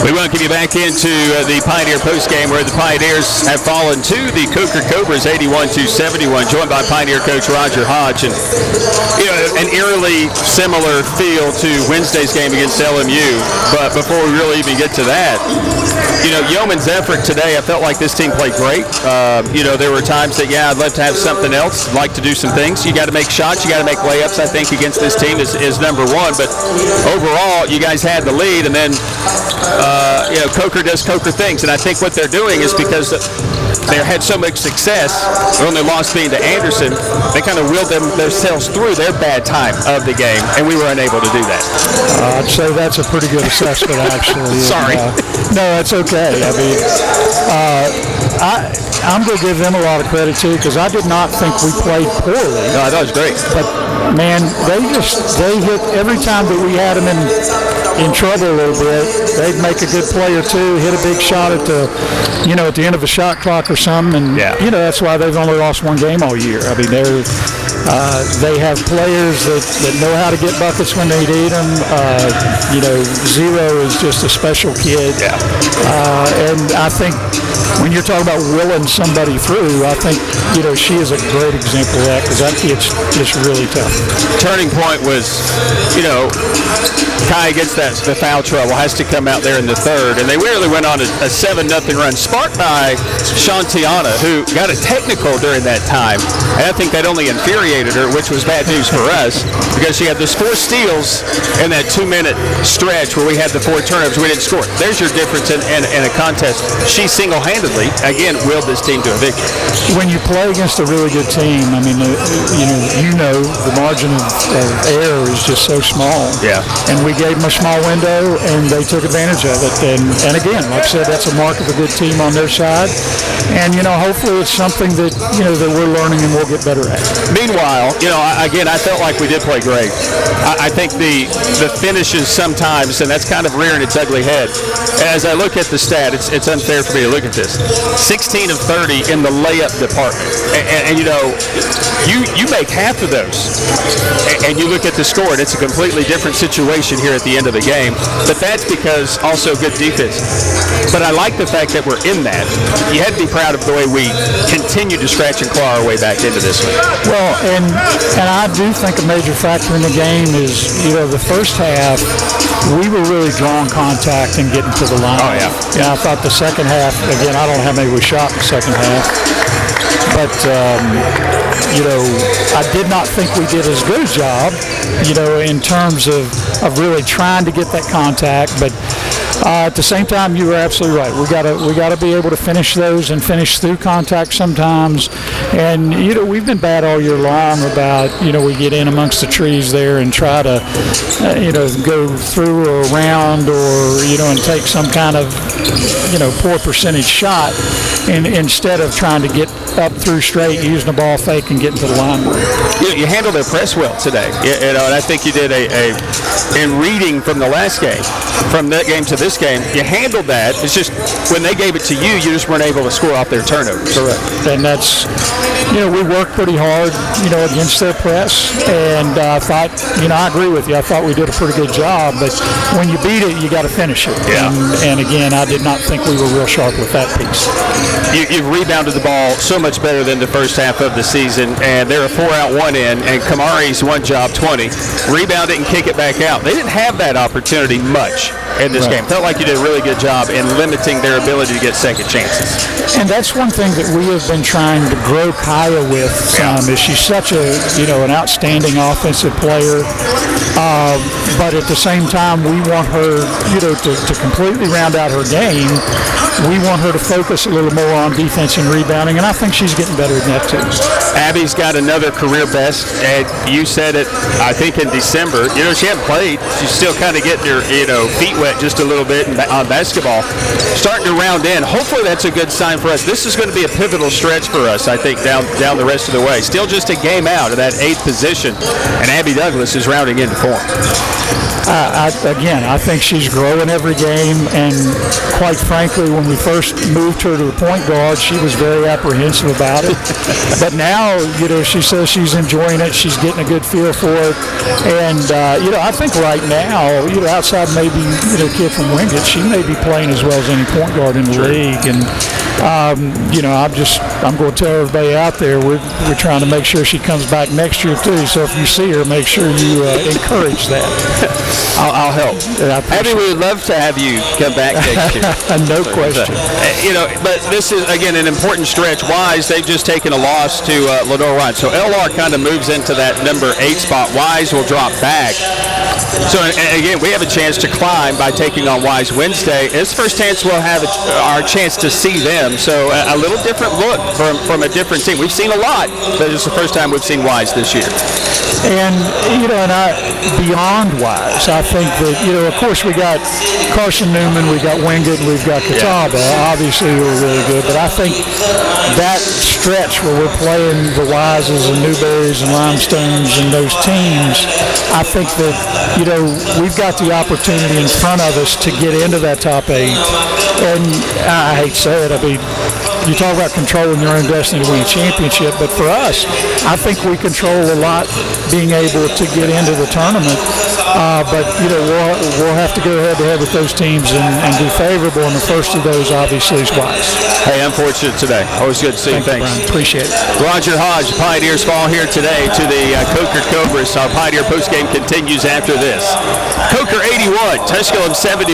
We welcome you back into the Pioneer postgame, where the Pioneers have fallen to the Coker Cobras 81-71, joined by Pioneer coach Roger Hodge. And an eerily similar feel to Wednesday's game against LMU. But before we really even get to that, Yeoman's effort today, I felt like this team played great. There were times that, I'd love to have something else, like to do some things. You got to make shots, you got to make layups, I think, against this team is number one. But overall, you guys had the lead, and then Coker does Coker things, and I think what they're doing is because they had so much success, their only loss being to Anderson, they kind of willed themselves through their bad time of the game, and we were unable to do that. I'd say that's a pretty good assessment, actually. Sorry. No, that's okay. I mean, I'm going to give them a lot of credit, too, because I did not think we played poorly. No, I thought it was great. But, man, they hit every time that we had them in trouble a little bit. They'd make a good play or two, hit a big shot at the end of a shot clock or something, and that's why they've only lost one game all year. I mean, they have players that know how to get buckets when they need them. Zero is just a special kid, and I think when you're talking about willing somebody through, I think she is a great example of that, because that kid's just really tough. Turning point was, Kai gets the foul trouble, has to come out there in the third, and they really went on a 7-0 run, sparked by Shantiana, who got a technical during that time, and I think that only infuriated her, which was bad news for us, because she had those 4 steals in that 2-minute stretch where we had the 4 turnovers, we didn't score. There's your difference in a contest. She single-handedly, again, willed this team to a victory. When you play against a really good team, I mean, the margin of error is just so small. Yeah. And we gave them a small window, and they took advantage of it. And again, like I said, that's a mark of a good team on their side. And, hopefully it's something that, that we're learning and we'll get better at. Meanwhile, I felt like we did play great. I think the finishes sometimes, and that's kind of rearing its ugly head. As I look at the stat, it's unfair for me to look at this. 16 of 30 in the layup department. And you make half of those. And you look at the score, and it's a completely different situation here at the end of the game. But that's because also good defense. But I like the fact that we're in that. You had to be proud of the way we continue to scratch and claw our way back into this one. Well, and I do think a major factor in the game is, the first half, we were really drawing contact and getting to the line. Oh, yeah. Yeah, I thought the second half, again, I don't know how many we shot in the second half. But, I did not think we did as good a job, in terms of really trying to get that contact. But at the same time, you were absolutely right. We gotta be able to finish those and finish through contact sometimes. And, we've been bad all year long about, we get in amongst the trees there and try to, go through or around or, and take some kind of, poor percentage shot, and instead of trying to get up through straight, using the ball fake and getting to the line. You handled their press well today, and I think you did in reading from the last game, from that game to this game, you handled that. It's just when they gave it to you, you just weren't able to score off their turnovers. Correct. And that's, we worked pretty hard, against their press, and I thought, I agree with you. I thought we did a pretty good job, but when you beat it, you got to finish it. Yeah. And again, I did not think we were real sharp with that piece. You've rebounded the ball so much better than the first half of the season, and they're a 4-out, 1-in, and Kamari's one job 20. Rebound it and kick it back out. They didn't have that opportunity much in this game. Felt like you did a really good job in limiting their ability to get second chances. And that's one thing that we have been trying to grow Kaya with some, is she's such an outstanding offensive player. But at the same time, we want her, to completely round out her game. We want her to focus a little more on defense and rebounding, and I think she's getting better than that too. Abby's got another career best, and you said it, I think, in December. She hadn't played. She's still kind of getting her, feet wet just a little bit on basketball. Starting to round in. Hopefully that's a good sign for us. This is going to be a pivotal stretch for us, I think, down the rest of the way. Still just a game out of that 8th position, and Abby Douglas is rounding into form. I think she's growing every game, and quite frankly, when when we first moved her to the point guard, she was very apprehensive about it. But now, she says she's enjoying it. She's getting a good feel for it. And, I think right now, outside maybe, a kid from Wingate, she may be playing as well as any point guard in the league. And, I'm going to tell everybody out there, we're trying to make sure she comes back next year too. So if you see her, make sure you encourage that. I'll help. Abby, we would love to have you come back next year. No question. But this is, again, an important stretch. Wise, they've just taken a loss to Lenore Ryan. So LR kind of moves into that number 8 spot. Wise will drop back. So, again, we have a chance to climb by taking on Wise Wednesday. It's the first chance we'll have our chance to see them. So a little different look from a different team. We've seen a lot, but it's the first time we've seen Wise this year. And, beyond Wise, I think that, of course, we got Carson Newman, we got Wingate, and we've got Catawba. Yeah. Obviously, we're really good. But I think that stretch where we're playing the Wises and Newberries and Limestones and those teams, I think that, we've got the opportunity in front of us to get into that top 8. And I hate to say it, you talk about controlling your own destiny to win a championship, but for us, I think we control a lot being able to get into the tournament. But we'll have to go head-to-head with those teams and be favorable, and the first of those obviously is Wise. Hey, I'm fortunate today. Always good to see you. Thanks. Appreciate it. Roger Hodge, Pioneers fall here today to the Coker Cobras. Our Pioneer postgame continues after this. Coker 81, Tusculum 70.